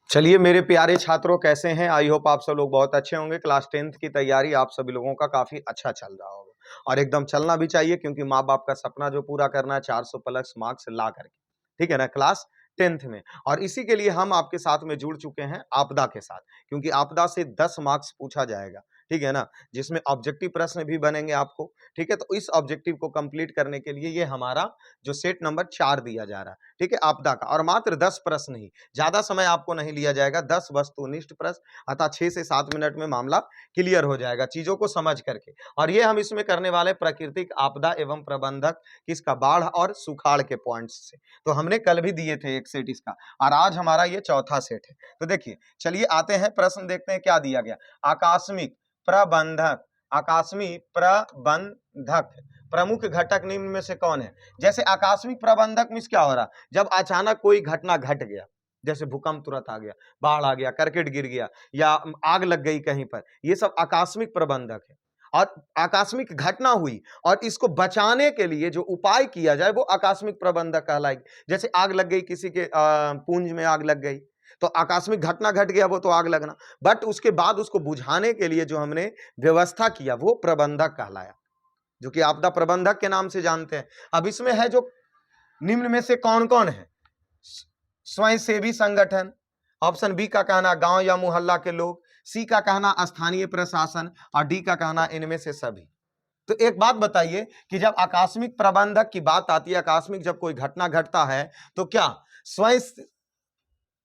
चलिए मेरे प्यारे छात्रों, कैसे हैं? आई होप आप सब लोग बहुत अच्छे होंगे। क्लास 10th की तैयारी आप सभी लोगों का काफी अच्छा चल रहा होगा और एकदम चलना भी चाहिए, क्योंकि माँ बाप का सपना जो पूरा करना है 400 प्लस मार्क्स ला करके, ठीक है ना, क्लास 10th में। और इसी के लिए हम आपके साथ में जुड़ चुके हैं आपदा के साथ, क्योंकि आपदा से 10 मार्क्स पूछा जाएगा, ठीक है ना, जिसमें ऑब्जेक्टिव प्रश्न भी बनेंगे आपको, ठीक है। तो इस ऑब्जेक्टिव को कंप्लीट करने के लिए ये हमारा जो सेट नंबर 4 दिया जा रहा है, ठीक है, आपदा का, और मात्र 10 प्रश्न ही, ज्यादा समय आपको नहीं लिया जाएगा। 10 वस्तुनिष्ठ प्रश्न, अतः 6 से 7 मिनट में मामला क्लियर हो जाएगा चीजों को समझ करके। और ये हम इसमें करने वाले प्राकृतिक आपदा एवं प्रबंधक किसका, बाढ़ और सुखाड़ के पॉइंट्स से। तो हमने कल भी दिए थे एक सेट इसका, और आज हमारा ये चौथा सेट है। तो देखिए, चलिए आते हैं प्रश्न, देखते हैं क्या दिया गया। आकस्मिक प्रबंधक, आकस्मिक प्रबंधक प्रमुख घटक निम्न में से कौन है? जैसे आकस्मिक प्रबंधक मीन्स क्या हो रहा, जब अचानक कोई घटना घट गया, जैसे भूकंप तुरंत आ गया, बाढ़ आ गया, करकट गिर गया, या आग लग गई कहीं पर, ये सब आकस्मिक प्रबंधक है। और आकस्मिक घटना हुई और इसको बचाने के लिए जो उपाय किया जाए वो आकस्मिक प्रबंधक कहलाएगी। जैसे आग लग गई, किसी के पुंज में आग लग गई, तो आकस्मिक घटना घट गया, वो तो आग लगना, बट उसके बाद उसको बुझाने के लिए जो हमने व्यवस्था किया वो प्रबंधक कहलाया, जो कि आपदा प्रबंधक के नाम से जानते हैं। अब इसमें है जो निम्न में से कौन कौन है? स्वयंसेवी संगठन, ऑप्शन बी का कहना गांव या मोहल्ला के लोग, सी का कहना स्थानीय प्रशासन, और डी का कहना इनमें से सभी। तो एक बात बताइए कि जब आकस्मिक प्रबंधक की बात आती है, आकस्मिक जब कोई घटना घटता है, तो क्या स्वयं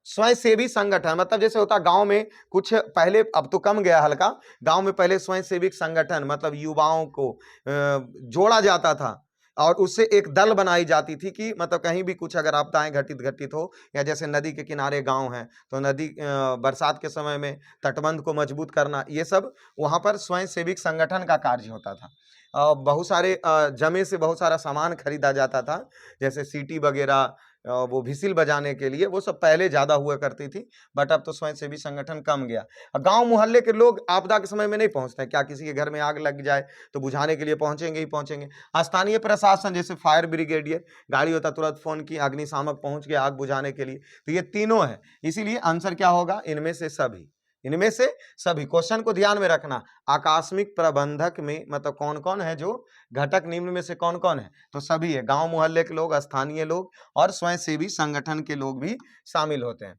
स्वयंसेवी संगठन, मतलब जैसे होता गांव में कुछ पहले, अब तो कम गया हल्का, गांव में पहले स्वयंसेवी संगठन मतलब युवाओं को जोड़ा जाता था और उससे एक दल बनाई जाती थी कि मतलब कहीं भी कुछ अगर आपदाएं घटित घटित हो, या जैसे नदी के किनारे गांव है तो नदी बरसात के समय में तटबंध को मजबूत करना, ये सब वहां पर स्वयंसेवी संगठन का कार्य होता था। बहुत सारे जमे से बहुत सारा सामान खरीदा जाता था, जैसे सीटी वगैरह, वो व्हिसिल बजाने के लिए, वो सब पहले ज्यादा हुआ करती थी, बट अब तो स्वयंसेवी संगठन कम गया। गांव मोहल्ले के लोग आपदा के समय में नहीं पहुंचते हैं, क्या किसी के घर में आग लग जाए तो बुझाने के लिए पहुंचेंगे ही पहुंचेंगे। स्थानीय प्रशासन, जैसे फायर ब्रिगेडियर, गाड़ी होता तुरंत फोन की, अग्निशामक पहुंच गया आग बुझाने के लिए, तो ये तीनों है। इसीलिए आंसर क्या होगा, इनमें से सभी, इनमें से सभी। क्वेश्चन को ध्यान में रखना, आकस्मिक प्रबंधक में मतलब कौन कौन है, जो घटक निम्न में से कौन कौन है, तो सभी है, गांव मोहल्ले के लोग, स्थानीय लोग और स्वयंसेवी संगठन के लोग भी शामिल होते हैं।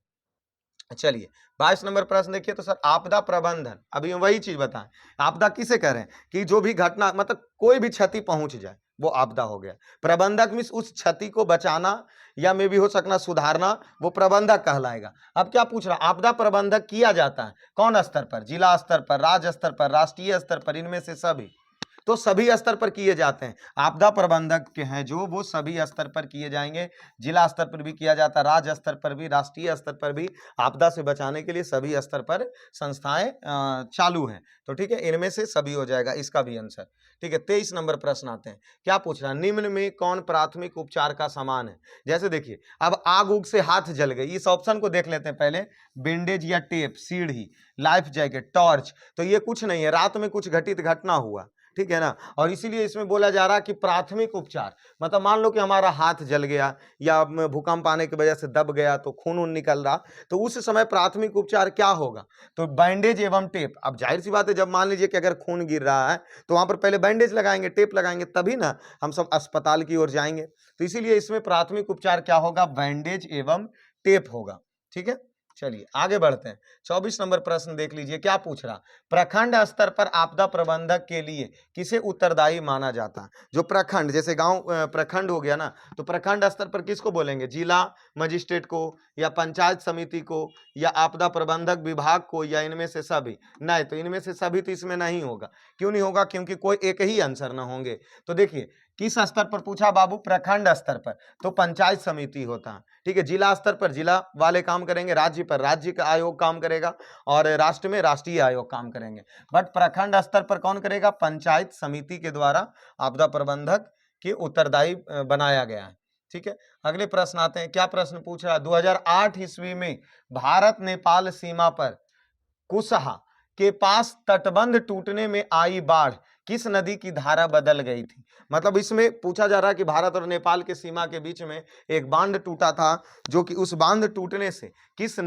चलिए 22 नंबर प्रश्न देखिए, तो सर आपदा प्रबंधन, अभी वही चीज बताएं, आपदा किसे कह रहे हैं कि जो भी घटना मतलब कोई भी क्षति पहुंच जाए वो आपदा हो गया। प्रबंधक मीन्स उस क्षति को बचाना या में भी हो सकना सुधारना, वो प्रबंधक कहलाएगा। अब क्या पूछ रहा, आपदा प्रबंधक किया जाता है कौन स्तर पर, जिला स्तर पर, राज्य स्तर पर, राष्ट्रीय स्तर पर, इनमें से सभी। तो सभी स्तर पर किए जाते हैं। आपदा प्रबंधक के हैं जो, वो सभी स्तर पर किए जाएंगे, जिला स्तर पर भी किया जाता है, राज्य स्तर पर भी, राष्ट्रीय स्तर पर भी। आपदा से बचाने के लिए सभी स्तर पर संस्थाएं चालू हैं। तो ठीक है, इनमें से सभी हो जाएगा इसका भी आंसर। ठीक है, 23 नंबर प्रश्न आते हैं, क्या पूछ रहा है, निम्न में कौन प्राथमिक उपचार का सामान है? जैसे देखिए, अब आग उग से हाथ जल गई, इस ऑप्शन को देख लेते हैं पहले। बैंडेज या टेप, सीढ़ी, लाइफ जैकेट, टॉर्च, तो ये कुछ नहीं है, रात में कुछ घटित घटना हुआ, ठीक है ना, और इसीलिए इसमें बोला जा रहा है कि प्राथमिक उपचार, मतलब मान लो कि हमारा हाथ जल गया या भूकंप आने की वजह से दब गया तो खून वून निकल रहा, तो उस समय प्राथमिक उपचार क्या होगा, तो बैंडेज एवं टेप। अब जाहिर सी बात है, जब मान लीजिए कि अगर खून गिर रहा है तो वहां पर पहले बैंडेज लगाएंगे, टेप लगाएंगे, तभी ना हम सब अस्पताल की ओर जाएंगे। तो इसीलिए इसमें प्राथमिक उपचार क्या होगा, बैंडेज एवं टेप होगा। ठीक है, चलिए आगे बढ़ते हैं। 24 नंबर प्रश्न देख लीजिए, क्या पूछ रहा, प्रखंड स्तर पर आपदा प्रबंधक के लिए किसे उत्तरदायी माना जाता है? जो प्रखंड, जैसे गांव प्रखंड हो गया ना, तो प्रखंड स्तर पर किसको बोलेंगे, जिला मजिस्ट्रेट को, या पंचायत समिति को, या आपदा प्रबंधक विभाग को, या इनमें से सभी? नहीं, तो इनमें से सभी तो इसमें नहीं होगा। क्यों नहीं होगा, क्योंकि कोई एक ही आंसर ना होंगे। तो देखिए, किस स्तर पर पूछा बाबू, प्रखंड स्तर पर, तो पंचायत समिति होता है। ठीक है, जिला स्तर पर जिला वाले काम करेंगे, राज्य पर राज्य का आयोग काम करेगा, और राष्ट्र में राष्ट्रीय आयोग काम करेंगे। बट प्रखंड स्तर पर कौन करेगा, पंचायत समिति के द्वारा आपदा प्रबंधक के उत्तरदायी बनाया गया है। ठीक है, अगले प्रश्न आते हैं, क्या प्रश्न पूछ रहा है, 2008 ईस्वी में भारत नेपाल सीमा पर कुशहा के पास तटबंध टूटने में आई बाढ़ किस नदी की धारा बदल गई थी? मतलब इसमें पूछा जा रहा है कि भारत और नेपाल के सीमा के बीच में एक बांध टूटा था, जो कि उस बांध टूटने से किस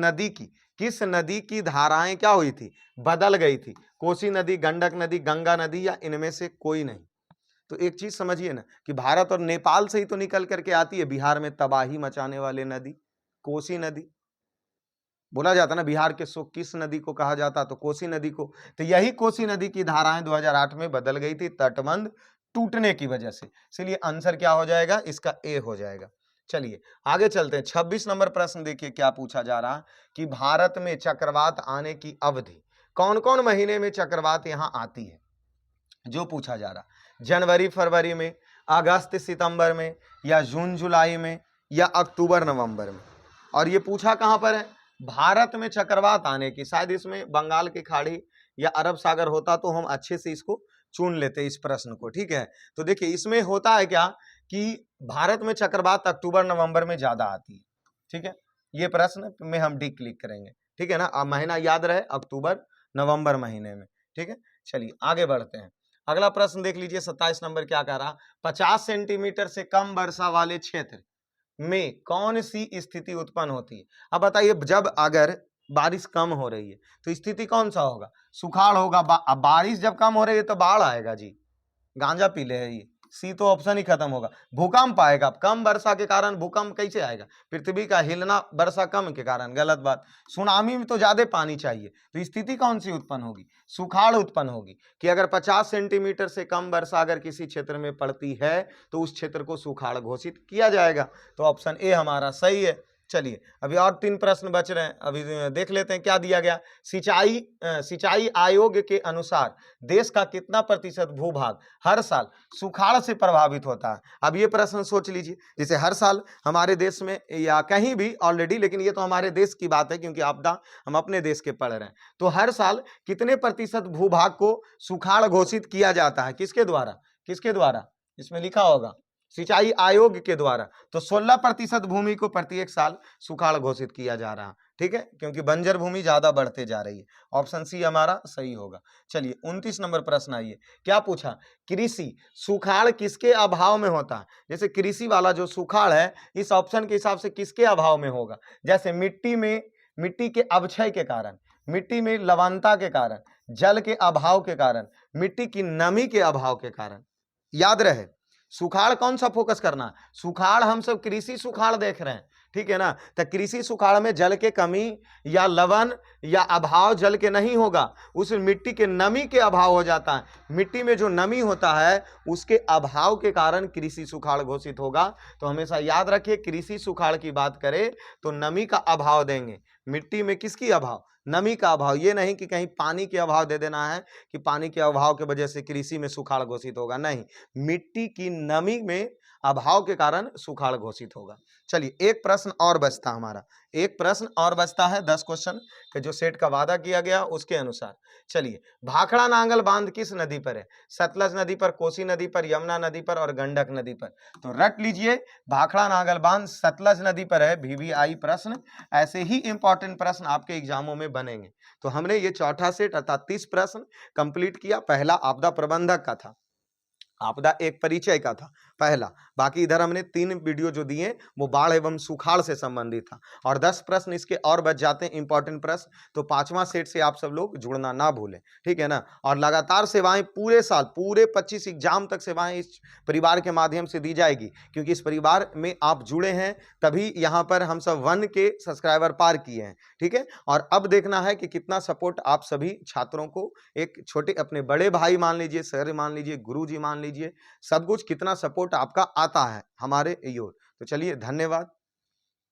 नदी की धाराएं क्या हुई थी? बदल गई थी। कोसी नदी, गंडक नदी, गंगा नदी, या इनमें से कोई नहीं। तो एक चीज समझिए ना कि भारत और नेपाल से ही तो निकल करके आती है बिहार में तबाही मचाने वाले नदी, कोसी नदी। बोला जाता ना बिहार के शोक किस नदी को कहा जाता, तो कोसी नदी को। तो यही कोसी नदी की धाराएं 2008 में बदल गई थी तटबंध टूटने की वजह से। इसलिए आंसर क्या हो जाएगा? इसका ए हो जाएगा। चलिए आगे चलते हैं। 26 नंबर प्रश्न देखिए क्या पूछा जा रहा है कि भारत में चक्रवात आने की अवधि, कौन कौन महीने में चक्रवात यहाँ आती है, जो पूछा जा रहा। जनवरी फरवरी में, अगस्त सितंबर में, या जून जुलाई में, या अक्टूबर नवंबर में। और ये पूछा कहां पर है? भारत में चक्रवात आने की। शायद इसमें बंगाल की खाड़ी या अरब सागर होता तो हम अच्छे से इसको चुन लेते इस प्रश्न को, ठीक है। तो देखिए इसमें होता है क्या कि भारत में चक्रवात अक्टूबर नवंबर में ज्यादा आती है, ठीक है। ये प्रश्न में हम डी क्लिक करेंगे, ठीक है ना। अब महीना याद रहे, अक्टूबर नवंबर महीने में, ठीक है। चलिए आगे बढ़ते हैं। अगला प्रश्न देख लीजिए 27 नंबर क्या कह रहा। 50 सेंटीमीटर से कम वर्षा वाले क्षेत्र में कौन सी स्थिति उत्पन्न होती है? अब बताइए, जब अगर बारिश कम हो रही है तो स्थिति कौन सा होगा? सुखाड़ होगा। अब बारिश जब कम हो रही है तो बाढ़ आएगा जी, गांजा पी ले है ये। सी तो ऑप्शन ही खत्म होगा। भूकंप आएगा, कम वर्षा के कारण भूकंप कैसे आएगा? पृथ्वी का हिलना वर्षा कम के कारण, गलत बात। सुनामी में तो ज्यादा पानी चाहिए, तो स्थिति कौन सी उत्पन्न होगी? सुखाड़ उत्पन्न होगी। कि अगर 50 सेंटीमीटर से कम वर्षा अगर किसी क्षेत्र में पड़ती है तो उस क्षेत्र को सुखाड़ घोषित किया जाएगा। तो ऑप्शन ए हमारा सही है। चलिए अभी और 3 प्रश्न बच रहे हैं, अभी देख लेते हैं क्या दिया गया। सिंचाई आयोग के अनुसार देश का कितना प्रतिशत भूभाग हर साल सुखाड़ से प्रभावित होता है? अब ये प्रश्न सोच लीजिए, जैसे हर साल हमारे देश में या कहीं भी ऑलरेडी, लेकिन ये तो हमारे देश की बात है क्योंकि आपदा हम अपने देश के पढ़ रहे हैं। तो हर साल कितने प्रतिशत भूभाग को सुखाड़ घोषित किया जाता है? किसके द्वारा? किसके द्वारा? इसमें लिखा होगा सिंचाई आयोग के द्वारा। तो 16% भूमि को प्रत्येक साल सुखाड़ घोषित किया जा रहा है, ठीक है, क्योंकि बंजर भूमि ज्यादा बढ़ते जा रही है। ऑप्शन सी हमारा सही होगा। चलिए 29 नंबर प्रश्न आइए, क्या पूछा? कृषि सुखाड़ किसके अभाव में होता है? जैसे कृषि वाला जो सुखाड़ है इस ऑप्शन के हिसाब से किसके अभाव में होगा? जैसे मिट्टी के अवक्षय के कारण, मिट्टी में लवणता के कारण, जल के अभाव के कारण, मिट्टी की नमी के अभाव के कारण। याद रहे सुखाड़ कौन सा फोकस करना? सुखाड़ हम सब कृषि सुखाड़ देख रहे हैं, ठीक है ना। तो कृषि सुखाड़ में जल के कमी या लवण या अभाव जल के नहीं होगा, उस मिट्टी के नमी के अभाव हो जाता है। मिट्टी में जो नमी होता है उसके अभाव के कारण कृषि सुखाड़ घोषित होगा। तो हमेशा याद रखिए कृषि सुखाड़ की बात करें तो नमी का अभाव देंगे। मिट्टी में किसकी अभाव? नमी का अभाव। ये नहीं कि कहीं पानी के अभाव दे देना है कि पानी के अभाव की वजह से कृषि में सुखाड़ घोषित होगा, नहीं, मिट्टी की नमी में अभाव के कारण सुखाड़ घोषित होगा। चलिए एक प्रश्न और बचता हमारा, एक प्रश्न और बचता है 10 क्वेश्चन के जो सेट का वादा किया गया उसके अनुसार। चलिए भाखड़ा नांगल बांध किस नदी पर है? सतलज नदी पर, कोसी नदी पर, यमुना नदी पर और गंडक नदी पर। तो रट लीजिए भाखड़ा नांगल बांध सतलज नदी पर है। VVI प्रश्न, ऐसे ही इंपॉर्टेंट प्रश्न आपके एग्जामों में बनेंगे। तो हमने ये चौथा सेट अर्थात 30 प्रश्न कंप्लीट किया। पहला आपदा प्रबंधक का था, आपदा एक परिचय का था पहला। बाकी इधर हमने 3 वीडियो जो दिए वो बाढ़ एवं सुखाड़ से संबंधित था, और 10 प्रश्न इसके और बच जाते हैं इंपॉर्टेंट प्रश्न। तो 5वां सेट से आप सब लोग जुड़ना ना भूलें, ठीक है ना। और लगातार सेवाएं पूरे साल, पूरे 25 एग्जाम तक सेवाएं इस परिवार के माध्यम से दी जाएगी, क्योंकि इस परिवार में आप जुड़े हैं तभी यहाँ पर हम सब 1 के सब्सक्राइबर पार किए हैं, ठीक है। और अब देखना है कि कितना सपोर्ट आप सभी छात्रों को, एक छोटे अपने बड़े भाई मान लीजिए, सर मान लीजिए, गुरु जी मान लीजिए, सब कुछ कितना सपोर्ट आपका आता है हमारे योर। तो चलिए धन्यवाद।